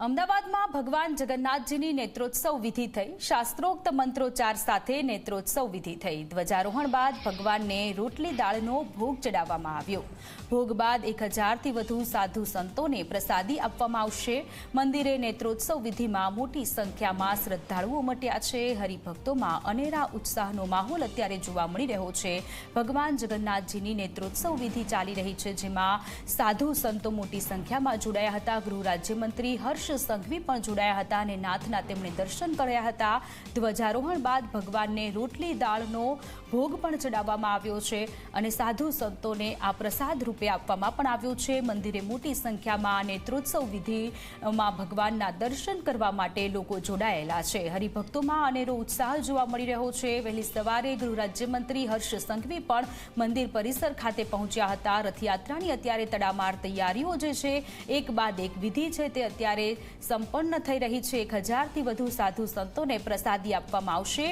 અમદાવાદમાં ભગવાન જગન્નાથજીની નેત્રોત્સવ વિધિ થઈ। શાસ્ત્રોક્ત મંત્રોચ્ચાર સાથે નેત્રોત્સવ વિધિ થઈ। ધ્વજારોહણ બાદ ભગવાનને રોટલી દાળનો ભોગ ચડાવવામાં આવ્યો। ભોગ બાદ 1000થી વધુ સાધુ સંતોને પ્રસાદી આપવામાં આવશે। મંદિરે નેત્રોત્સવ વિધિમાં મોટી સંખ્યામાં શ્રદ્ધાળુઓ ઉમટ્યા છે। હરિભક્તોમાં અનેરા ઉત્સાહનો માહોલ અત્યારે જોવા મળી રહ્યો છે। ભગવાન જગન્નાથજીની નેત્રોત્સવ વિધિ ચાલી રહી છે, જેમાં સાધુ સંતો મોટી સંખ્યામાં જોડાયા હતા। ગૃહ રાજ્યમંત્રી હર્ષ સંઘવી પણ જોડાયા હતા અને નાથના તેમણે દર્શન કર્યા હતા। ધ્વજારોહણ બાદ ભગવાનને રોટલી દાળનો ભોગ પણ ચડાવવામાં આવ્યો છે અને સાધુ સંતોને આ પ્રસાદ રૂપે આપવામાં પણ આવ્યો છે। મંદિરે મોટી સંખ્યામાં નેત્રોત્સવ વિધિમાં ભગવાનના દર્શન કરવા માટે લોકો જોડાયેલા છે। હરિભક્તોમાં અનેરો ઉત્સાહ જોવા મળી રહ્યો છે। વહેલી સવારે ગૃહ રાજ્યમંત્રી હર્ષ સંઘવી પણ મંદિર પરિસર ખાતે પહોંચ્યા હતા। રથયાત્રાની અત્યારે તડામાર તૈયારીઓ જે છે, એક બાદ એક વિધિ છે તે અત્યારે સંપન્ન થઈ રહી છે। 1000થી વધુ સાધુ સંતોને પ્રસાદી આપવામાં આવશે।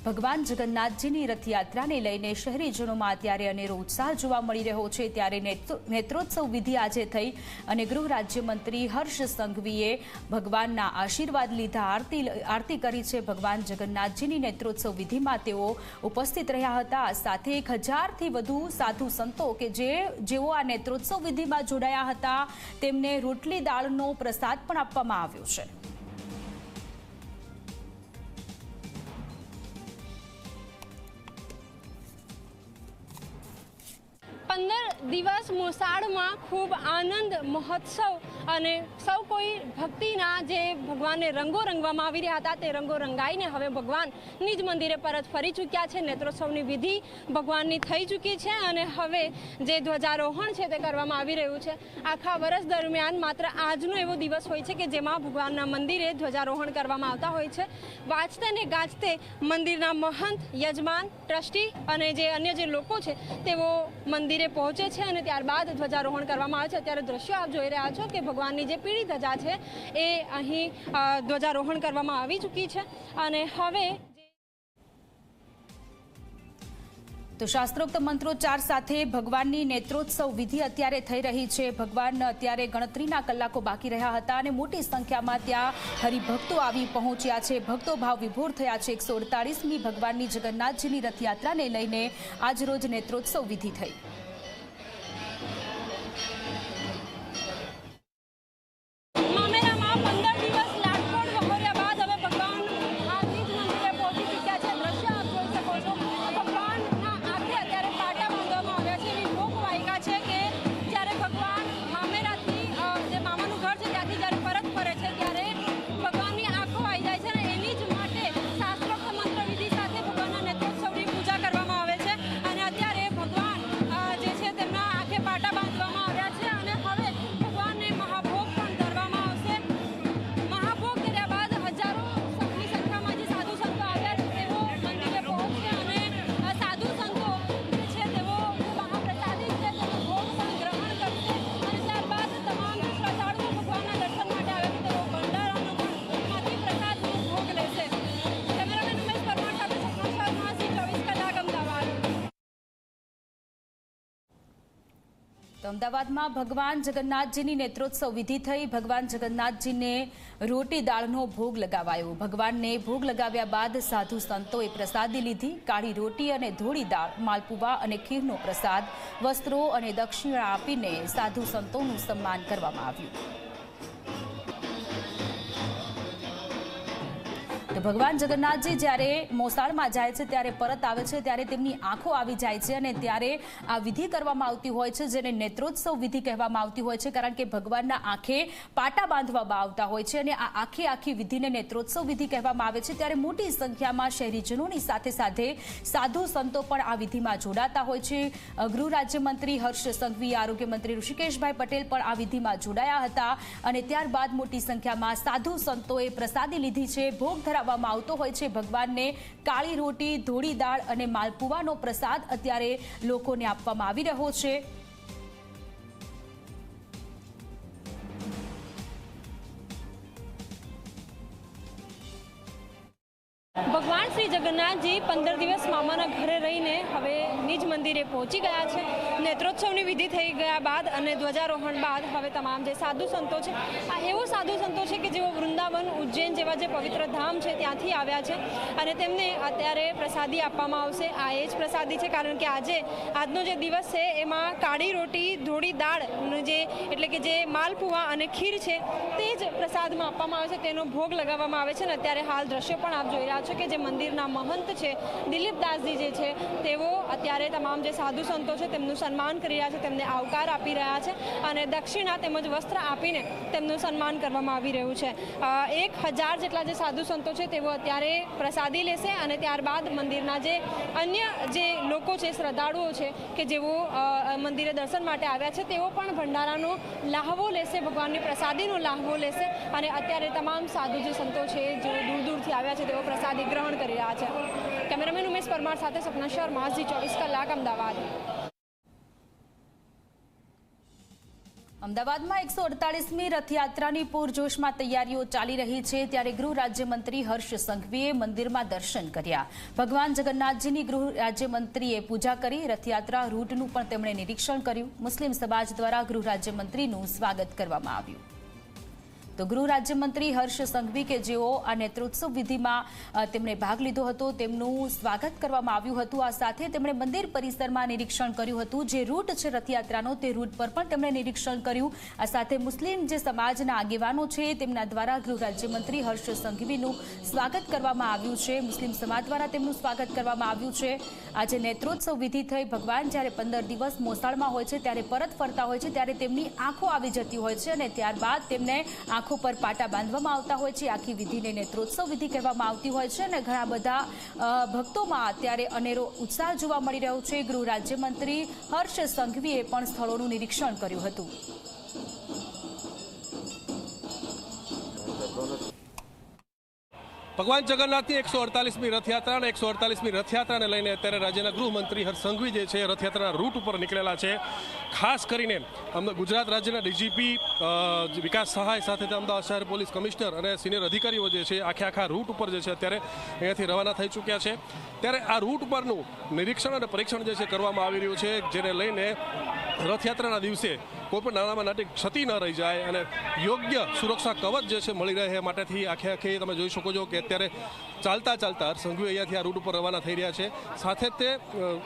ભગવાન જગન્નાથજીની રથયાત્રાને લઈને શહેરીજનોમાં અત્યારે અનેરો ઉત્સાહ જોવા મળી રહ્યો છે। ત્યારે નેત્રોત્સવ વિધિ આજે થઈ અને ગૃહ રાજ્યમંત્રી હર્ષ સંઘવીએ ભગવાનના આશીર્વાદ લીધા, આરતી કરી છે। ભગવાન જગન્નાથજીની નેત્રોત્સવ વિધિમાં તેઓ ઉપસ્થિત રહ્યા હતા। સાથે 1000થી વધુ સાધુ સંતો કે જેઓ આ નેત્રોત્સવ વિધિમાં જોડાયા હતા, તેમને રોટલી દાળનો પ્રસાદ પણ આપવામાં આવ્યો છે। 15 દિવસ મોસાળમાં ખૂબ આનંદ મહોત્સવ અને સૌ કોઈ ભક્તિના જે ભગવાનને રંગો રંગવામાં આવી રહ્યા હતા, તે રંગો રંગાઈને હવે ભગવાન નિજ મંદિરે પરત ફરી ચૂક્યા છે। નેત્રોત્સવની વિધિ ભગવાનની થઈ ચૂકી છે અને હવે જે ધ્વજારોહણ છે તે કરવામાં આવી રહ્યું છે। આખા વર્ષ દરમિયાન માત્ર આજનો એવો દિવસ હોય છે કે જેમાં ભગવાનના મંદિરે ધ્વજારોહણ કરવામાં આવતા હોય છે। વાંચતે ને ગાજતે મંદિરના મહંત, યજમાન, ટ્રસ્ટી અને જે અન્ય જે લોકો છે તેઓ મંદિરે પહોંચે છે અને ત્યારબાદ ધ્વજારોહણ કરવામાં આવે છે। અત્યારે દ્રશ્યો આપ જોઈ રહ્યા છો કે ભગવાનની જે પીળી ધજા છે એ અહીં ધ્વજારોહણ કરવામાં આવી ચૂકી છે અને હવે તો શાસ્ત્રોક્ત મંત્રોચ્ચાર સાથે ભગવાનની નેત્રોત્સવ વિધિ અત્યારે થઈ રહી છે। ભગવાન અત્યારે ગણતરીના કલાકો બાકી રહ્યા હતા અને મોટી સંખ્યામાં ત્યાં હરિભક્તો આવી પહોંચ્યા છે। ભક્તો ભાવ વિભોર થયા છે। 148મી ભગવાનની જગન્નાથજીની રથયાત્રાને લઈને આજરોજ નેત્રોત્સવ વિધિ થઈ। અમદાવાદમાં ભગવાન જગન્નાથજીની નેત્રોત્સવ વિધિ થઈ। ભગવાન જગન્નાથજીને રોટી દાળનો ભોગ લગાવાયો। ભગવાનને ભોગ લગાવ્યા બાદ સાધુ સંતોએ પ્રસાદી લીધી। કાળી રોટી અને ધોળી દાળ, માલપુવા અને ખીરનો પ્રસાદ, વસ્ત્રો અને દક્ષિણા આપીને સાધુ સંતોનું સન્માન કરવામાં આવ્યું। ભગવાન જગન્નાથજી જ્યારે મોસાળમાં જાય છે, ત્યારે પરત આવે છે, ત્યારે તેમની આંખો આવી જાય છે અને ત્યારે આ વિધિ કરવામાં આવતી હોય છે, જેને નેત્રોત્સવ વિધિ કહેવામાં આવતી હોય છે। કારણ કે ભગવાનના આંખે પાટા બાંધવામાં આવતા હોય છે અને આ આખી વિધિને નેત્રોત્સવ વિધિ કહેવામાં આવે છે। ત્યારે મોટી સંખ્યામાં શહેરીજનોની સાથે સાથે સાધુ સંતો પણ આ વિધિમાં જોડાતા હોય છે। ગૃહ રાજ્યમંત્રી હર્ષ સંઘવી, આરોગ્ય મંત્રી ઋષિકેશભાઈ પટેલ પણ આ વિધિમાં જોડાયા હતા અને ત્યારબાદ મોટી સંખ્યામાં સાધુ સંતોએ પ્રસાદી લીધી છે। ભોગ ધરાવવામાં આવતો હોય છે ભગવાનને કાળી રોટી, ધોળી દાળ અને માલપુવાનો પ્રસાદ અત્યારે લોકોને આપવામાં આવી રહ્યો છે। ભગવાન શ્રી જગન્નાથજી 15 દિવસ મામાના ઘરે રહીને હવે નિજ મંદિરે પહોંચી ગયા છે. નેત્રોત્સવની વિધિ થઈ ગયા બાદ અને ધ્વજારોહણ બાદ હવે તમામ જે સાધુ સંતો છે, આ એવો સાધુ સંતો છે કે જેઓ વૃંદાવન, ઉજ્જૈન જેવા જે પવિત્ર ધામ છે ત્યાંથી આવ્યા છે અને તેમને અત્યારે પ્રસાદી આપવામાં આવશે. આ એ જ પ્રસાદી છે, કારણ કે આજનો જે દિવસ છે એમાં કાળી રોટી, ધોળી દાળ, એટલે કે જે માલપુઆ અને ખીર છે તે જ પ્રસાદમાં આપવામાં આવે છે, તેનો ભોગ લગાવવામાં આવે છે. અને અત્યારે હાલ દ્રશ્યો પણ આપ જોઈ રહ્યા છો કે જે મંદિરના મહંત છે દિલીપદાસજી જે છે તેઓ અત્યારે તમામ જે સાધુ સંતો છે તેમનું સન્માન કરી રહ્યા છે, તેમને આવકાર આપી રહ્યા છે અને દક્ષિણા તેમજ વસ્ત્ર આપીને તેમનું સન્માન કરવામાં આવી રહ્યું છે. 1000 જેટલા જે સાધુ સંતો છે તેઓ અત્યારે પ્રસાદી લેશે અને ત્યારબાદ મંદિરના જે અન્ય જે લોકો છે, શ્રદ્ધાળુઓ છે કે જેઓ મંદિરે દર્શન માટે આવ્યા છે, તેઓ પણ ભંડારાનો લાહવો લેશે, ભગવાનની પ્રસાદીનો લાહવો લેશે. અને અત્યારે તમામ સાધુ જે સંતો છે જેઓ દૂર દૂરથી આવ્યા છે તેઓ પ્રસાદી ગ્રહણ કરી રહ્યા છે. કેમેરામેન ઉમેશ પરમાર સાથે સપના શર્મા, ઝી 24 કલાક, અમદાવાદ. અમદાવાદમાં 148મી રથયાત્રાની પૂરજોશમાં તૈયારીઓ ચાલી રહી છે, ત્યારે ગૃહ રાજ્યમંત્રી હર્ષ સંઘવીએ મંદિરમાં દર્શન કર્યા. ભગવાન જગન્નાથજીની ગૃહ રાજ્યમંત્રીએ પૂજા કરી. રથયાત્રા રૂટનું પણ તેમણે નિરીક્ષણ કર્યું. મુસ્લિમ સમાજ દ્વારા ગૃહ રાજ્યમંત્રીનું સ્વાગત કરવામાં આવ્યું. તો ગૃહ રાજ્યમંત્રી હર્ષ સંઘવી કે જેઓ આ નેત્રોત્સવ વિધિમાં તેમણે ભાગ લીધો હતો, તેમનું સ્વાગત કરવામાં આવ્યું હતું. આ સાથે તેમણે મંદિર પરિસરમાં નિરીક્ષણ કર્યું હતું. જે રૂટ છે રથયાત્રાનો તે રૂટ પર પણ તેમણે નિરીક્ષણ કર્યું. આ સાથે મુસ્લિમ જે સમાજના આગેવાનો છે તેમના દ્વારા ગૃહ રાજ્યમંત્રી હર્ષ સંઘવીનું સ્વાગત કરવામાં આવ્યું છે. મુસ્લિમ સમાજ દ્વારા તેમનું સ્વાગત કરવામાં આવ્યું છે. આજે નેત્રોત્સવ વિધિ થઈ. ભગવાન જ્યારે 15 દિવસ મોસાળમાં હોય છે ત્યારે પરત ફરતા હોય છે ત્યારે તેમની આંખો આવી જતી હોય છે અને ત્યારબાદ તેમને આંખો પર પાટા બાંધવામાં આવતા હોય છે. આખી વિધિને નેત્રોત્સવ વિધિ કહેવામાં આવતી હોય છે અને ઘણા બધા ભક્તોમાં અત્યારે અનેરો ઉત્સાહ જોવા મળી રહ્યો છે. ગૃહ રાજ્યમંત્રી હર્ષ સંઘવીએ પણ સ્થળોનું નિરીક્ષણ કર્યું હતું. ભગવાન જગન્નાથની 148મી રથયાત્રા અને 148મી રથયાત્રાને લઈને અત્યારે રાજ્યના ગૃહમંત્રી હર્ષ સંઘવી જે છે રથયાત્રાના રૂટ ઉપર નીકળેલા છે. ખાસ કરીને ગુજરાત રાજ્યના ડીજીપી વિકાસ સહાય સાથે અમદાવાદ શહેર પોલીસ કમિશનર અને સિનિયર અધિકારીઓ જે છે આખા રૂટ ઉપર જે છે અત્યારે અહીંયાથી રવાના થઈ ચૂક્યા છે. ત્યારે આ રૂટ ઉપરનું નિરીક્ષણ અને પરીક્ષણ જે છે કરવામાં આવી રહ્યું છે, જેને લઈને રથયાત્રાના દિવસે કોઈ પણ નાનામાં નાની ક્ષતિ ન રહી જાય અને યોગ્ય સુરક્ષા કવચ જે છે મળી રહે માટેથી આખે તમે જોઈ શકો છો કે અત્યારે ચાલતા સંઘવી અહીંયાથી આ રૂટ ઉપર રવાના થઈ રહ્યા છે. સાથે તે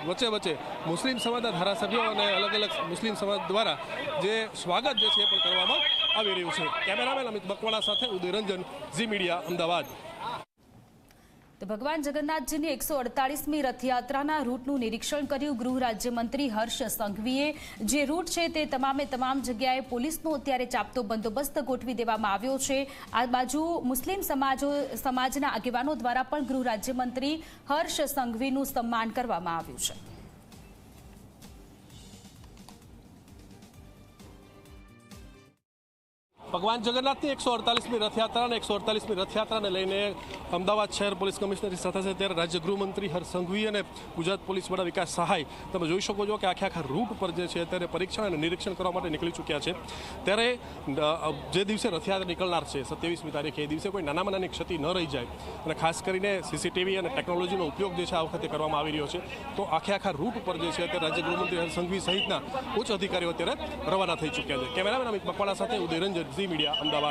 વચ્ચે મુસ્લિમ સમાજના ધારાસભ્યો અને અલગ મુસ્લિમ સમાજ દ્વારા જે સ્વાગત જે છે એ પણ કરવામાં આવી રહ્યું છે. કેમેરામેન અમિત બકવાડા સાથે ઉદય રંજન, ઝી મીડિયા, અમદાવાદ. તો ભગવાન જગન્નાથજીની 148મી રથયાત્રાના રૂટનું નિરીક્ષણ કર્યું ગૃહ રાજ્યમંત્રી હર્ષ સંઘવીએ. જે રૂટ છે તે તમામ જગ્યાએ પોલીસનો અત્યારે ચાપતો બંદોબસ્ત ગોઠવી દેવામાં આવ્યો છે. આ બાજુ મુસ્લિમ સમાજના આગેવાનો દ્વારા પણ ગૃહ રાજ્યમંત્રી હર્ષ સંઘવીનું સન્માન કરવામાં આવ્યું છે. ભગવાન જગન્નાથની 148મી રથયાત્રા અને 148મી રથયાત્રાને લઈને અમદાવાદ શહેર પોલીસ કમિશનરની સાથે ત્યારે રાજ્ય ગૃહમંત્રી હર્ષ સંઘવી અને ગુજરાત પોલીસ વડા વિકાસ સહાય તમે જોઈ શકો છો કે આખા રૂટ પર જે છે અત્યારે પરીક્ષણ અને નિરીક્ષણ કરવા માટે નીકળી ચૂક્યા છે. ત્યારે જે દિવસે રથયાત્રા નીકળનાર છે 27મી તારીખે, એ દિવસે કોઈ નાનામાં નાની ક્ષતિ ન રહી જાય અને ખાસ કરીને સીસીટીવી અને ટેકનોલોજીનો ઉપયોગ જે છે આ વખતે કરવામાં આવી રહ્યો છે. તો આખા રૂટ ઉપર જે છે અત્યારે રાજ્ય ગૃહમંત્રી હર્ષ સંઘવી સહિતના ઉચ્ચ અધિકારીઓ અત્યારે રવાના થઈ ચૂક્યા છે. કેમેરામેન અમિત બકવાડા સાથે ઉદય રંજન, ઝી મીડિયા, અમદાવાદ.